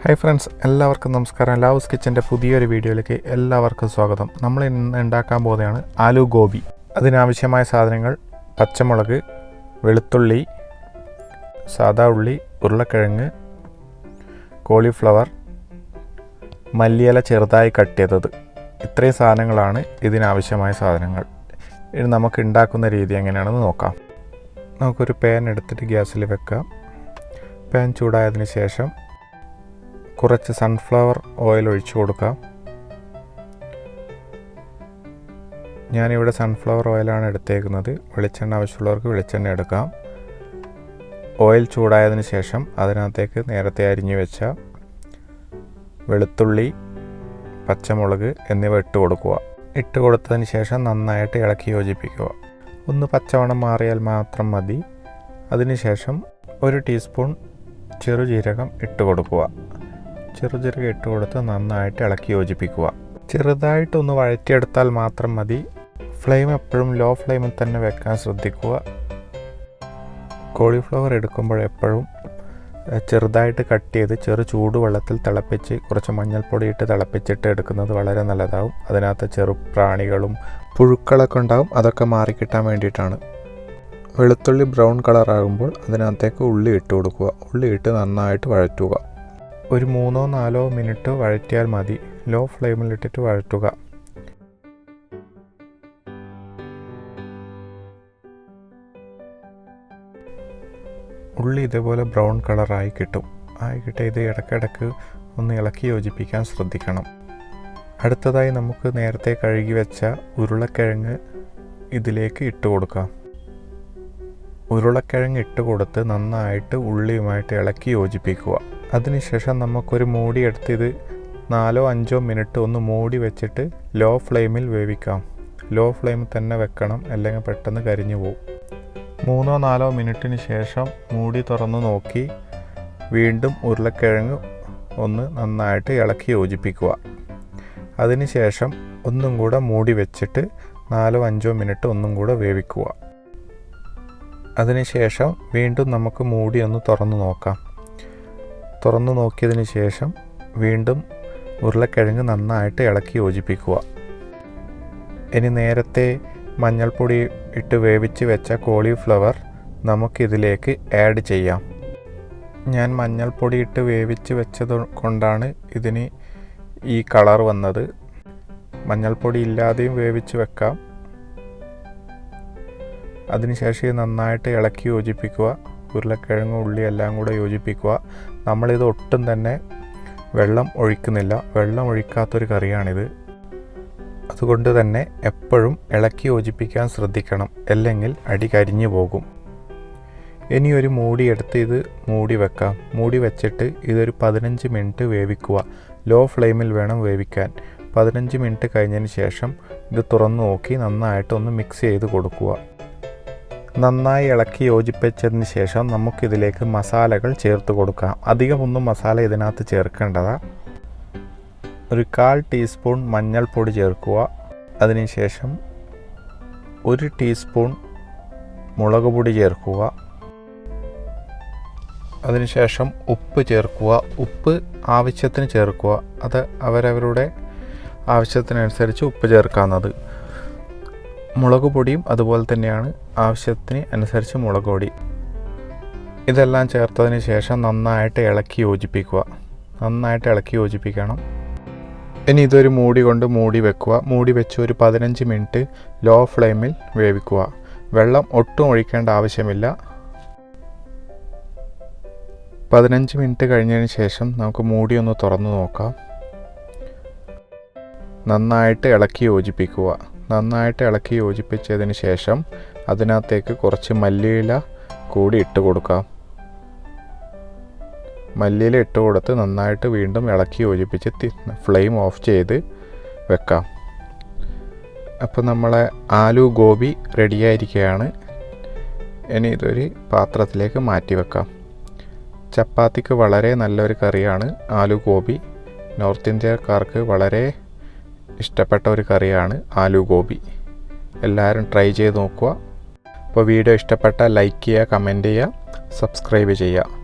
Hi friends, എല്ലാവർക്കും നമസ്കാരം. ലാവുസ് കിച്ചൻ്റെ പുതിയൊരു വീഡിയോയിലേക്ക് എല്ലാവർക്കും സ്വാഗതം. നമ്മൾ ഇന്ന് ഉണ്ടാക്കാൻ പോകുന്നതാണ് ആലു ഗോബി. അതിനാവശ്യമായ സാധനങ്ങൾ: പച്ചമുളക്, വെളുത്തുള്ളി, സാദാ ഉള്ളി, ഉരുളക്കിഴങ്ങ്, കോളിഫ്ലവർ, മല്ലിയില ചെറുതായി കട്ട് ചെയ്തത്. ഇത്രയും സാധനങ്ങളാണ് ഇതിനാവശ്യമായ സാധനങ്ങൾ. ഇനി നമുക്ക് ഉണ്ടാക്കുന്ന രീതി എങ്ങനെയാണെന്ന് നോക്കാം. നമുക്കൊരു പാൻ എടുത്തിട്ട് ഗ്യാസിൽ വെക്കാം. പാൻ ചൂടായതിന് ശേഷം കുറച്ച് സൺഫ്ലവർ ഓയിൽ ഒഴിച്ചു കൊടുക്കാം. ഞാനിവിടെ സൺഫ്ലവർ ഓയിലാണ് എടുത്തേക്കുന്നത്. വെളിച്ചെണ്ണ ആവശ്യമുള്ളവർക്ക് വെളിച്ചെണ്ണ എടുക്കാം. ഓയിൽ ചൂടായതിന് ശേഷം അതിനകത്തേക്ക് നേരത്തെ അരിഞ്ഞു വെച്ച വെളുത്തുള്ളി, പച്ചമുളക് എന്നിവ ഇട്ട് കൊടുക്കുക. ഇട്ട് കൊടുത്തതിന് ശേഷം നന്നായിട്ട് ഇളക്കി യോജിപ്പിക്കുക. ഒന്ന് പച്ചമണം മാറിയാൽ മാത്രം മതി. അതിനുശേഷം 1 ടീസ്പൂൺ ചെറുജീരകം ഇട്ട് കൊടുക്കുക. ചെറുജീരകം ഇട്ട് കൊടുത്ത് നന്നായിട്ട് ഇളക്കി യോജിപ്പിക്കുക. ചെറുതായിട്ടൊന്ന് വഴറ്റിയെടുത്താൽ മാത്രം മതി. ഫ്ലെയിം എപ്പോഴും ലോ ഫ്ലെയിമിൽ തന്നെ വെക്കാൻ ശ്രദ്ധിക്കുക. കോളിഫ്ലവർ എടുക്കുമ്പോഴെപ്പോഴും ചെറുതായിട്ട് കട്ട് ചെയ്ത് ചെറു ചൂടുവെള്ളത്തിൽ തിളപ്പിച്ച് കുറച്ച് മഞ്ഞൾപ്പൊടി ഇട്ട് തിളപ്പിച്ചിട്ട് എടുക്കുന്നത് വളരെ നല്ലതാവും. അതിനകത്ത് ചെറു പ്രാണികളും പുഴുക്കളൊക്കെ ഉണ്ടാകും. അതൊക്കെ മാറിക്കിട്ടാൻ വേണ്ടിയിട്ടാണ്. വെളുത്തുള്ളി ബ്രൗൺ കളറാകുമ്പോൾ അതിനകത്തേക്ക് ഉള്ളി ഇട്ട് കൊടുക്കുക. ഉള്ളി ഇട്ട് നന്നായിട്ട് വഴറ്റുക. ഒരു 3-4 മിനിറ്റ് വഴറ്റിയാൽ മതി. ലോ ഫ്ലെയിമിൽ ഇട്ടിട്ട് വഴറ്റുക. ഉള്ളി ഇതേപോലെ ബ്രൗൺ കളറായി കിട്ടും. ഇത് ഇടയ്ക്കിടയ്ക്ക് ഒന്ന് ഇളക്കി യോജിപ്പിക്കാൻ ശ്രദ്ധിക്കണം. അടുത്തതായി നമുക്ക് നേരത്തെ കഴുകി വെച്ച ഉരുളക്കിഴങ്ങ് ഇതിലേക്ക് ഇട്ട് കൊടുക്കാം. ഉരുളക്കിഴങ്ങ് ഇട്ട് കൊടുത്ത് നന്നായിട്ട് ഉള്ളിയുമായിട്ട് ഇളക്കി യോജിപ്പിക്കുക. അതിനുശേഷം നമുക്കൊരു മൂടി എടുത്ത് ഇത് 4-5 മിനിറ്റ് ഒന്ന് മൂടി വെച്ചിട്ട് ലോ ഫ്ലെയിമിൽ വേവിക്കാം. ലോ ഫ്ലെയിമിൽ തന്നെ വെക്കണം, അല്ലെങ്കിൽ പെട്ടെന്ന് കരിഞ്ഞു പോകും. 3-4 മിനിറ്റിന് ശേഷം മൂടി തുറന്ന് നോക്കി വീണ്ടും ഉരുളക്കിഴങ്ങ് ഒന്ന് നന്നായിട്ട് ഇളക്കി യോജിപ്പിക്കുക. അതിനുശേഷം ഒന്നും കൂടെ മൂടി വെച്ചിട്ട് 4-5 മിനിറ്റ് ഒന്നും കൂടെ വേവിക്കുക. അതിനുശേഷം വീണ്ടും നമുക്ക് മൂടി ഒന്ന് തുറന്ന് നോക്കാം. തുറന്നു നോക്കിയതിന് ശേഷം വീണ്ടും ഉരുളക്കിഴങ്ങ് നന്നായിട്ട് ഇളക്കി യോജിപ്പിക്കുക. ഇനി നേരത്തെ മഞ്ഞൾപ്പൊടി ഇട്ട് വേവിച്ച് വെച്ച കോളിഫ്ലവർ നമുക്കിതിലേക്ക് ആഡ് ചെയ്യാം. ഞാൻ മഞ്ഞൾപ്പൊടി ഇട്ട് വേവിച്ച് വെച്ചത് കൊണ്ടാണ് ഇതിന് ഈ കളർ വന്നത്. മഞ്ഞൾപ്പൊടി ഇല്ലാതെയും വേവിച്ച് വെക്കാം. അതിനുശേഷം ഇത് നന്നായിട്ട് ഇളക്കി യോജിപ്പിക്കുക. ഉരുളക്കിഴങ്ങ്, ഉള്ളി എല്ലാം കൂടെ യോജിപ്പിക്കുക. നമ്മളിത് ഒട്ടും തന്നെ വെള്ളം ഒഴിക്കുന്നില്ല. വെള്ളം ഒഴിക്കാത്തൊരു കറിയാണിത്. അതുകൊണ്ട് തന്നെ എപ്പോഴും ഇളക്കി യോജിപ്പിക്കാൻ ശ്രദ്ധിക്കണം, അല്ലെങ്കിൽ അടി കരിഞ്ഞു പോകും. ഇനി ഒരു മൂടി എടുത്ത് ഇത് മൂടി വെക്കാം. മൂടി വെച്ചിട്ട് ഇതൊരു 15 മിനിറ്റ് വേവിക്കുക. ലോ ഫ്ലെയിമിൽ വേണം വേവിക്കാൻ. 15 മിനിറ്റ് കഴിഞ്ഞതിന് ശേഷം ഇത് തുറന്നു നോക്കി നന്നായിട്ടൊന്ന് മിക്സ് ചെയ്ത് കൊടുക്കുക. നന്നായി ഇളക്കി യോജിപ്പിച്ചതിന് ശേഷം നമുക്കിതിലേക്ക് മസാലകൾ ചേർത്ത് കൊടുക്കാം. അധികമൊന്നും മസാല ഇതിനകത്ത് ചേർക്കേണ്ടതാണ്. ഒരു 1/4 ടീസ്പൂൺ മഞ്ഞൾപ്പൊടി ചേർക്കുക. അതിനുശേഷം 1 ടീസ്പൂൺ മുളക് പൊടി ചേർക്കുക. അതിനുശേഷം ഉപ്പ് ചേർക്കുക. ഉപ്പ് ആവശ്യത്തിന് ചേർക്കുക. അത് അവരവരുടെ ആവശ്യത്തിനനുസരിച്ച് ഉപ്പ് ചേർക്കാവുന്നത്. മുളക് പൊടിയും അതുപോലെ തന്നെയാണ്, ആവശ്യത്തിന് അനുസരിച്ച് മുളക് പൊടി. ഇതെല്ലാം ചേർത്തതിന് ശേഷം നന്നായിട്ട് ഇളക്കി യോജിപ്പിക്കുക. നന്നായിട്ട് ഇളക്കി യോജിപ്പിക്കണം. ഇനി ഇതൊരു മൂടി കൊണ്ട് മൂടി വെക്കുക. മൂടി വെച്ച് ഒരു 15 മിനിറ്റ് ലോ ഫ്ലെയിമിൽ വേവിക്കുക. വെള്ളം ഒട്ടും ഒഴിക്കേണ്ട ആവശ്യമില്ല. 15 മിനിറ്റ് കഴിഞ്ഞതിന് ശേഷം നമുക്ക് മൂടി ഒന്ന് തുറന്നു നോക്കാം. നന്നായിട്ട് ഇളക്കി യോജിപ്പിക്കുക. നന്നായിട്ട് ഇളക്കി യോജിപ്പിച്ചതിന് ശേഷം അതിനകത്തേക്ക് കുറച്ച് മല്ലിയില കൂടി ഇട്ട് കൊടുക്കാം. മല്ലിയില ഇട്ട് കൊടുത്ത് നന്നായിട്ട് വീണ്ടും ഇളക്കി യോജിപ്പിച്ച് ഫ്ലെയിം ഓഫ് ചെയ്ത് വെക്കാം. അപ്പോൾ നമ്മളെ ആലു ഗോബി റെഡിയായിരിക്കുകയാണ്. ഇനി ഇതൊരു പാത്രത്തിലേക്ക് മാറ്റി വെക്കാം. ചപ്പാത്തിക്ക് വളരെ നല്ലൊരു കറിയാണ് ആലു ഗോബി. നോർത്ത് ഇന്ത്യക്കാർക്ക് വളരെ ഇഷ്ടപ്പെട്ട ഒരു കറിയാണ് ആലു ഗോബി. എല്ലാവരും ട്രൈ ചെയ്ത് നോക്കുക. അപ്പോൾ വീഡിയോ ഇഷ്ടപ്പെട്ടാൽ ലൈക്ക് ചെയ്യുക, കമൻറ്റ് ചെയ്യുക, സബ്സ്ക്രൈബ് ചെയ്യുക.